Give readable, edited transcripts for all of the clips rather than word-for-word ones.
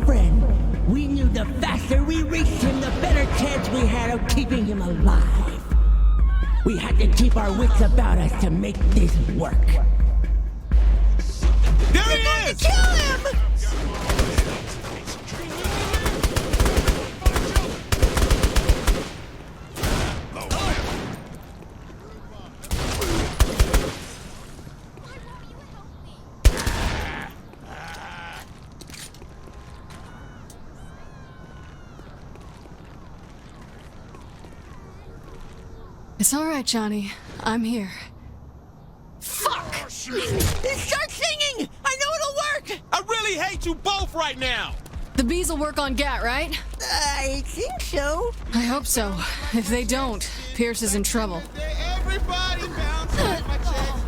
friend. We knew the faster we reached him, the better chance we had of keeping him alive. We had to keep our wits about us to make this work. There he is! Kill him! It's all right, Johnny. I'm here. Fuck! Start singing! I know it'll work! I really hate you both right now! The bees will work on Gat, right? I think so. I hope so. If they don't, Pierce is in trouble. Everybody bounce like my chest.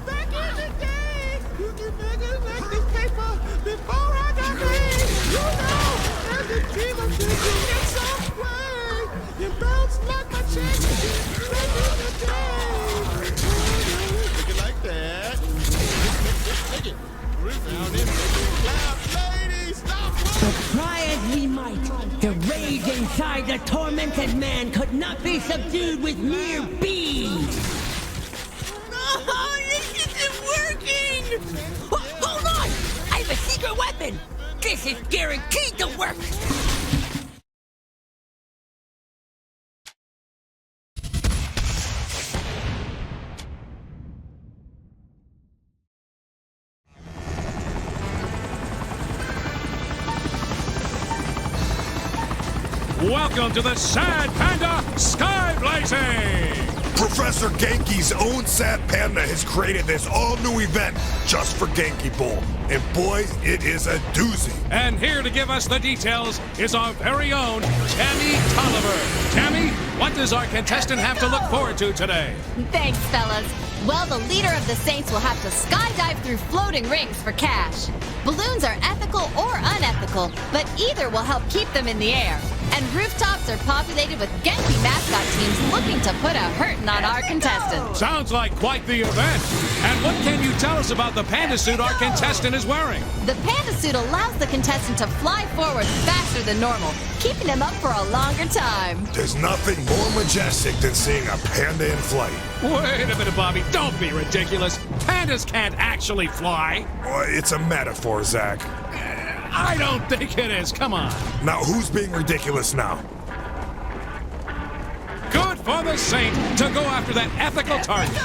Back in the day, you can make it like this paper before I got paid. You know, as a dream of thinking in some way, you bounce like my chest. Back in the day. Make it like that. Make it. Down in the cloud, ladies, stop. But try as we might, the rage inside the tormented man could not be subdued with mere bees. Oh, this isn't working! Hold on! I have a secret weapon! This is guaranteed to work! Welcome to the Sad Panda Sky Blazing! Professor Genki's own Sad Panda has created this all-new event just for Genki Bowl. And boy, it is a doozy. And here to give us the details is our very own Tammy Tolliver. Tammy, what does our contestant have to look forward to today? Thanks, fellas. Well, the leader of the Saints will have to skydive through floating rings for cash. Balloons are ethical or unethical, but either will help keep them in the air. And rooftops are populated with Genki mascot teams looking to put a hurtin' on our contestant. Sounds like quite the event. And what can you tell us about the panda suit our contestant is wearing? The panda suit allows the contestant to fly forward faster than normal, keeping him up for a longer time. There's nothing more majestic than seeing a panda in flight. Wait a minute, Bobby. Don't be ridiculous. Pandas can't actually fly. Boy, it's a metaphor, Zach. I don't think it is. Come on. Now, who's being ridiculous now? Good for the Saint to go after that ethical target.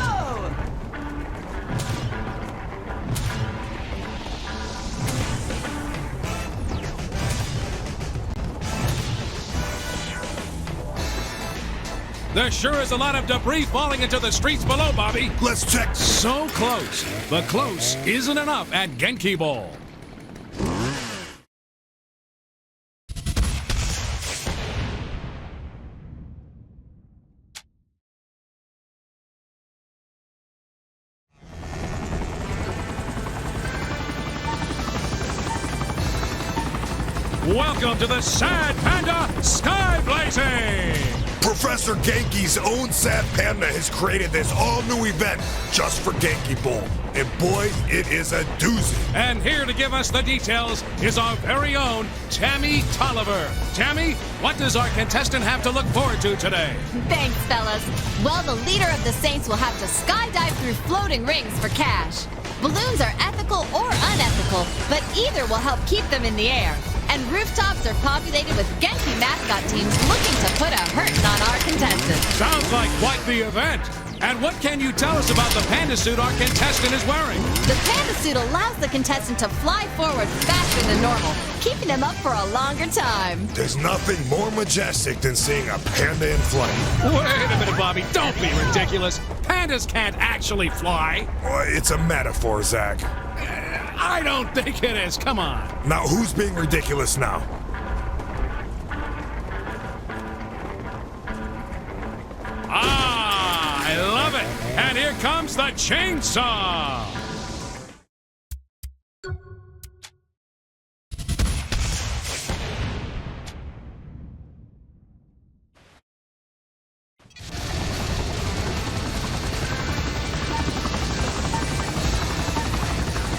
There sure is a lot of debris falling into the streets below, Bobby. Let's check. So close. But close isn't enough at Genki Bowl. Welcome to the Sad Panda Sky Blazing! Professor Genki's own Sad Panda has created this all-new event just for Genki Bowl. And boy, it is a doozy. And here to give us the details is our very own Tammy Tolliver. Tammy, what does our contestant have to look forward to today? Thanks, fellas. Well, the leader of the Saints will have to skydive through floating rings for cash. Balloons are ethical or unethical, but either will help keep them in the air. And rooftops are populated with Genki mascot teams looking to put a hurtin' on our contestant. Sounds like quite the event. And what can you tell us about the panda suit our contestant is wearing? The panda suit allows the contestant to fly forward faster than normal, keeping him up for a longer time. There's nothing more majestic than seeing a panda in flight. Wait a minute, Bobby. Don't be ridiculous. Pandas can't actually fly. Boy, it's a metaphor, Zach. I don't think it is. Come on. Now, who's being ridiculous now? Ah, I love it. And here comes the chainsaw.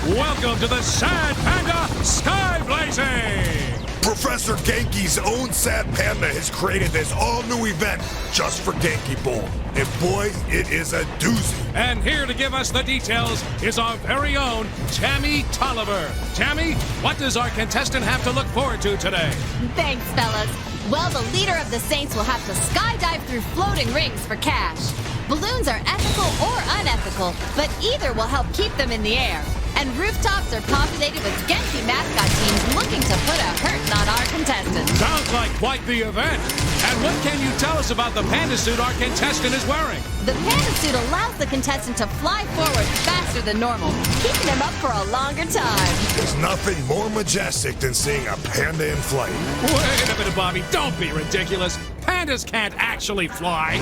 Welcome to the Sad Panda Sky Blazing! Professor Genki's own Sad Panda has created this all-new event just for Genki Bowl. And boy, it is a doozy. And here to give us the details is our very own Tammy Tolliver. Tammy, what does our contestant have to look forward to today? Thanks, fellas. Well, the leader of the Saints will have to skydive through floating rings for cash. Balloons are ethical or unethical, but either will help keep them in the air. And rooftops are populated with Genki mascot teams looking to put a hurting on our contestant. Sounds like quite the event. And what can you tell us about the panda suit our contestant is wearing? The panda suit allows the contestant to fly forward faster than normal, keeping him up for a longer time. There's nothing more majestic than seeing a panda in flight. Wait a minute, Bobby. Don't be ridiculous. Pandas can't actually fly.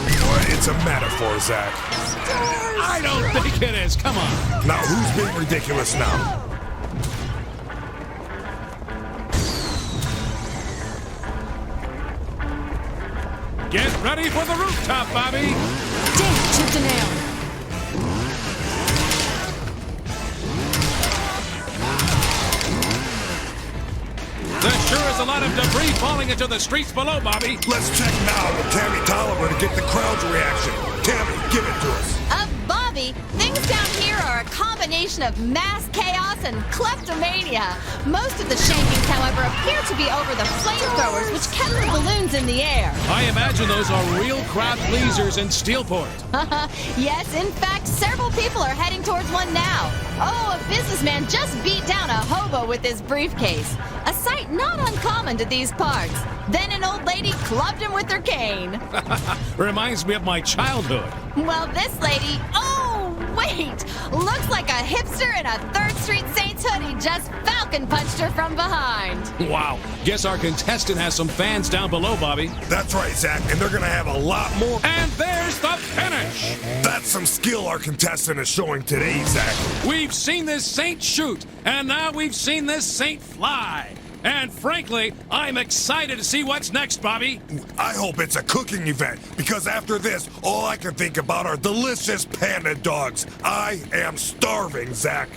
It's a metaphor, Zach. I don't think it is. Come on. Now, who's being ridiculous now? Get ready for the rooftop, Bobby. Damn, chipped a nail. There sure is a lot of debris falling into the streets below, Bobby. Let's check now with Tammy Tolliver to get the crowd's reaction. Tammy, give it to us. Bobby, things down here are a combination of mass chaos and kleptomania. Most of the shankings, however, appear to be over the flamethrowers, which kept the balloons in the air. I imagine those are real crowd pleasers in Steelport. Yes, in fact, several people are heading towards one now. Oh, a businessman just beat down a hobo with his briefcase. A sight not uncommon to these parts. Then an old lady clubbed him with her cane. Reminds me of my childhood. Well, this lady, oh, wait, looks like a hipster in a 3rd Street Saints hoodie just falcon punched her from behind. Wow, guess our contestant has some fans down below, Bobby. That's right, Zach, and they're gonna have a lot more. And there's the finish. That's some skill our contestant is showing today, Zach. We've seen this Saint shoot, and now we've seen this Saint fly. And frankly, I'm excited to see what's next, Bobby. I hope it's a cooking event, because after this, all I can think about are delicious panda dogs. I am starving, Zach.